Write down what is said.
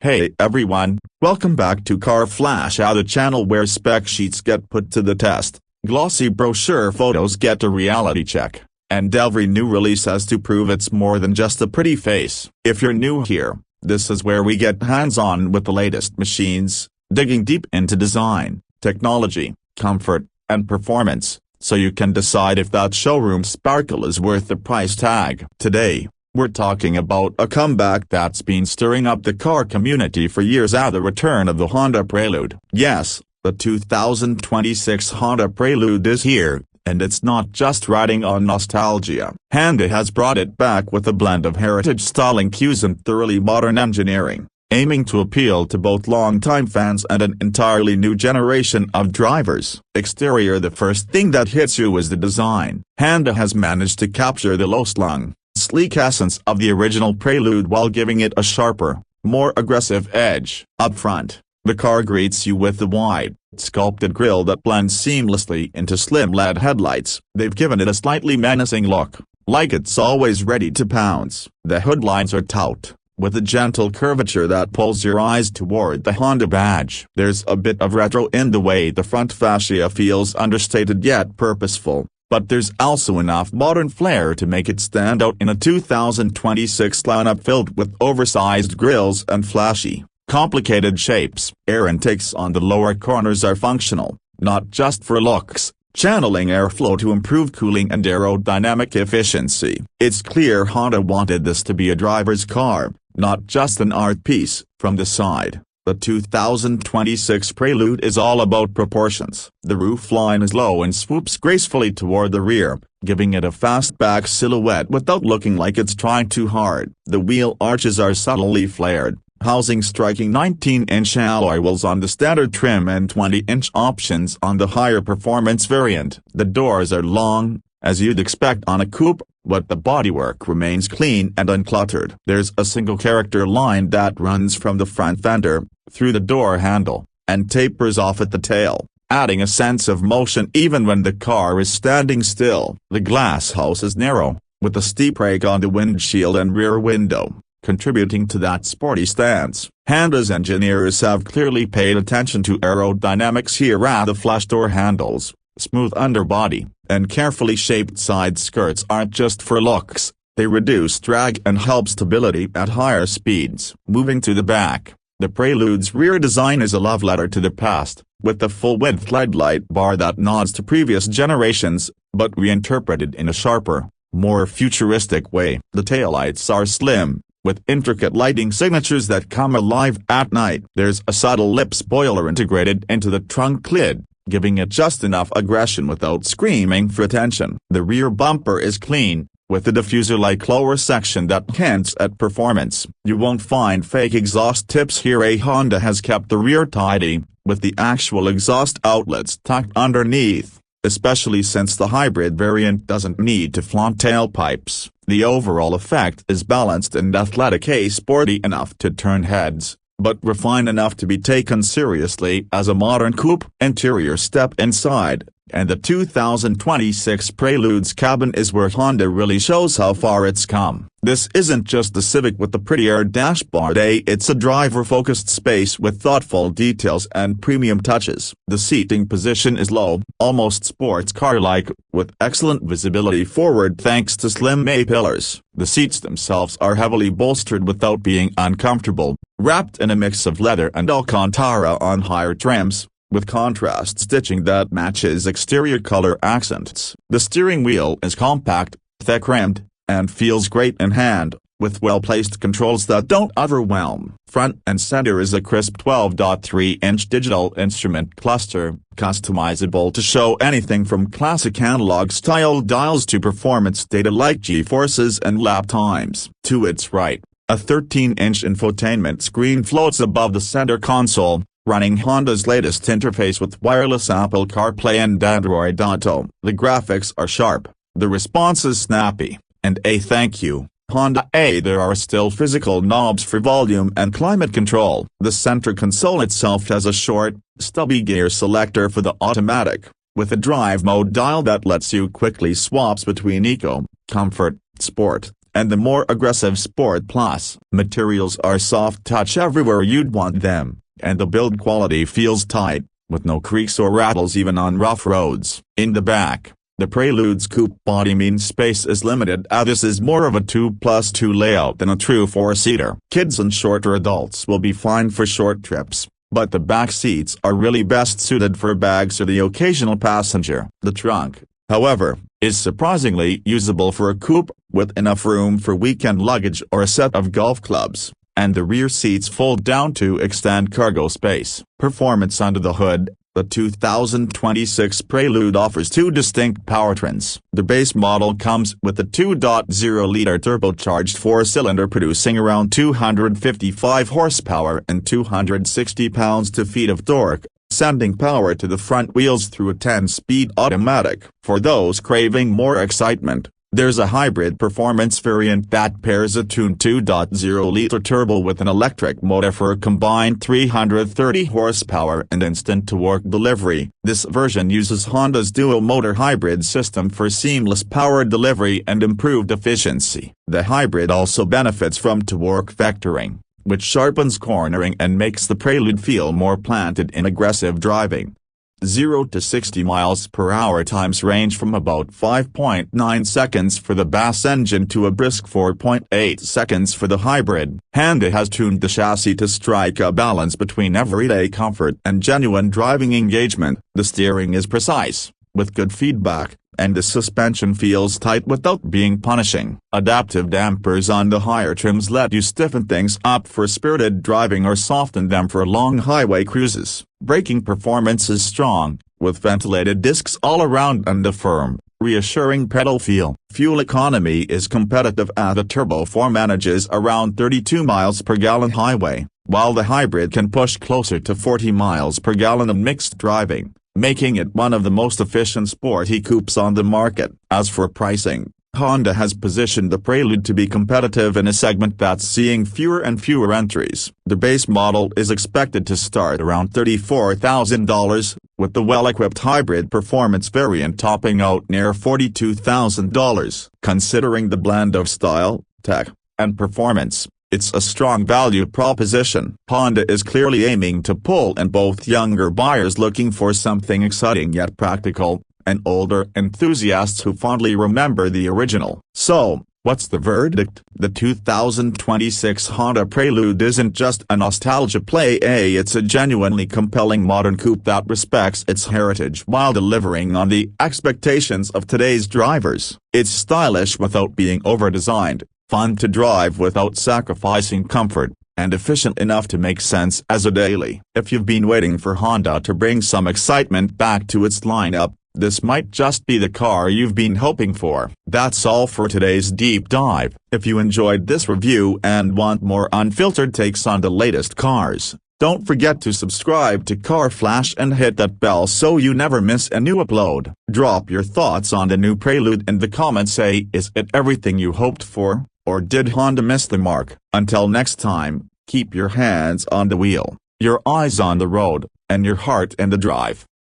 Hey everyone, welcome back to Car Flash, the channel where spec sheets get put to the test, glossy brochure photos get a reality check, and every new release has to prove it's more than just a pretty face. If you're new here, this is where we get hands-on with the latest machines, digging deep into design, technology, comfort, and performance, so you can decide if that showroom sparkle is worth the price tag. Today, we're talking about a comeback that's been stirring up the car community for years, the return of the Honda Prelude. Yes, the 2026 Honda Prelude is here, and it's not just riding on nostalgia. Honda has brought it back with a blend of heritage styling cues and thoroughly modern engineering, aiming to appeal to both longtime fans and an entirely new generation of drivers. Exterior: the first thing that hits you is the design. Honda has managed to capture the low-slung, sleek essence of the original Prelude while giving it a sharper, more aggressive edge. Up front, the car greets you with the wide, sculpted grille that blends seamlessly into slim LED headlights. They've given it a slightly menacing look, like it's always ready to pounce. The hood lines are taut, with a gentle curvature that pulls your eyes toward the Honda badge. There's a bit of retro in the way the front fascia feels understated yet purposeful, but there's also enough modern flair to make it stand out in a 2026 lineup filled with oversized grilles and flashy, complicated shapes. Air intakes on the lower corners are functional, not just for looks, channeling airflow to improve cooling and aerodynamic efficiency. It's clear Honda wanted this to be a driver's car, not just an art piece. From the side, the 2026 Prelude is all about proportions. The roofline is low and swoops gracefully toward the rear, giving it a fastback silhouette without looking like it's trying too hard. The wheel arches are subtly flared, housing striking 19-inch alloy wheels on the standard trim and 20-inch options on the higher performance variant. The doors are long, as you'd expect on a coupe, but the bodywork remains clean and uncluttered. There's a single character line that runs from the front fender, through the door handle, and tapers off at the tail, adding a sense of motion even when the car is standing still. The glass house is narrow, with a steep rake on the windshield and rear window, contributing to that sporty stance. Honda's engineers have clearly paid attention to aerodynamics here. The flash door handles, smooth underbody, and carefully shaped side skirts aren't just for looks, they reduce drag and help stability at higher speeds. Moving to the back, the Prelude's rear design is a love letter to the past, with the full-width headlight bar that nods to previous generations, but reinterpreted in a sharper, more futuristic way. The taillights are slim, with intricate lighting signatures that come alive at night. There's a subtle lip spoiler integrated into the trunk lid, giving it just enough aggression without screaming for attention. The rear bumper is clean, with a diffuser-like lower section that hints at performance. You won't find fake exhaust tips here. Honda has kept the rear tidy, with the actual exhaust outlets tucked underneath, especially since the hybrid variant doesn't need to flaunt tailpipes. The overall effect is balanced and athletic, sporty enough to turn heads, but refined enough to be taken seriously as a modern coupe. Interior: step inside, and the 2026 Prelude's cabin is where Honda really shows how far it's come. This isn't just the Civic with the prettier dashboard, it's a driver-focused space with thoughtful details and premium touches. The seating position is low, almost sports car-like, with excellent visibility forward thanks to slim A-pillars. The seats themselves are heavily bolstered without being uncomfortable, wrapped in a mix of leather and Alcantara on higher trims, with contrast stitching that matches exterior color accents. The steering wheel is compact, thick-rimmed, and feels great in hand, with well-placed controls that don't overwhelm. Front and center is a crisp 12.3-inch digital instrument cluster, customizable to show anything from classic analog-style dials to performance data like G-forces and lap times. To its right, a 13-inch infotainment screen floats above the center console, running Honda's latest interface with wireless Apple CarPlay and Android Auto. The graphics are sharp, the response is snappy, and thank you, Honda. There are still physical knobs for volume and climate control. The center console itself has a short, stubby gear selector for the automatic, with a drive mode dial that lets you quickly swap between eco, comfort, sport, and the more aggressive Sport Plus. Materials are soft touch everywhere you'd want them, and the build quality feels tight, with no creaks or rattles even on rough roads. In the back, the Prelude's coupe body means space is limited as this is more of a 2+2 layout than a true 4-seater. Kids and shorter adults will be fine for short trips, but the back seats are really best suited for bags or the occasional passenger. The trunk, however, is surprisingly usable for a coupe, with enough room for weekend luggage or a set of golf clubs, and the rear seats fold down to extend cargo space. Performance under the hood. The 2026 Prelude offers two distinct powertrains. The base model comes with a 2.0-liter turbocharged four-cylinder producing around 255 horsepower and 260 pounds-feet of torque, sending power to the front wheels through a 10-speed automatic. For those craving more excitement, there's a hybrid performance variant that pairs a tuned 2.0-liter turbo with an electric motor for a combined 330 horsepower and instant-torque delivery. This version uses Honda's dual-motor hybrid system for seamless power delivery and improved efficiency. The hybrid also benefits from torque vectoring, which sharpens cornering and makes the Prelude feel more planted in aggressive driving. 0 to 60 miles per hour times range from about 5.9 seconds for the Bass engine to a brisk 4.8 seconds for the hybrid. Honda has tuned the chassis to strike a balance between everyday comfort and genuine driving engagement. The steering is precise, with good feedback, and the suspension feels tight without being punishing. Adaptive dampers on the higher trims let you stiffen things up for spirited driving or soften them for long highway cruises. Braking performance is strong, with ventilated discs all around and a firm, reassuring pedal feel. Fuel economy is competitive as the Turbo 4 manages around 32 miles per gallon highway, while the hybrid can push closer to 40 miles per gallon in mixed driving, making it one of the most efficient sporty coupes on the market. As for pricing, Honda has positioned the Prelude to be competitive in a segment that's seeing fewer and fewer entries. The base model is expected to start around $34,000, with the well-equipped hybrid performance variant topping out near $42,000. Considering the blend of style, tech, and performance, it's a strong value proposition. Honda is clearly aiming to pull in both younger buyers looking for something exciting yet practical, and older enthusiasts who fondly remember the original. So, what's the verdict? The 2026 Honda Prelude isn't just a nostalgia play, it's a genuinely compelling modern coupe that respects its heritage while delivering on the expectations of today's drivers. It's stylish without being over-designed, fun to drive without sacrificing comfort, and efficient enough to make sense as a daily. If you've been waiting for Honda to bring some excitement back to its lineup, this might just be the car you've been hoping for. That's all for today's deep dive. If you enjoyed this review and want more unfiltered takes on the latest cars, don't forget to subscribe to Car Flash and hit that bell so you never miss a new upload. Drop your thoughts on the new Prelude in the comments. Say, is it everything you hoped for, or did Honda miss the mark? Until next time, keep your hands on the wheel, your eyes on the road, and your heart in the drive.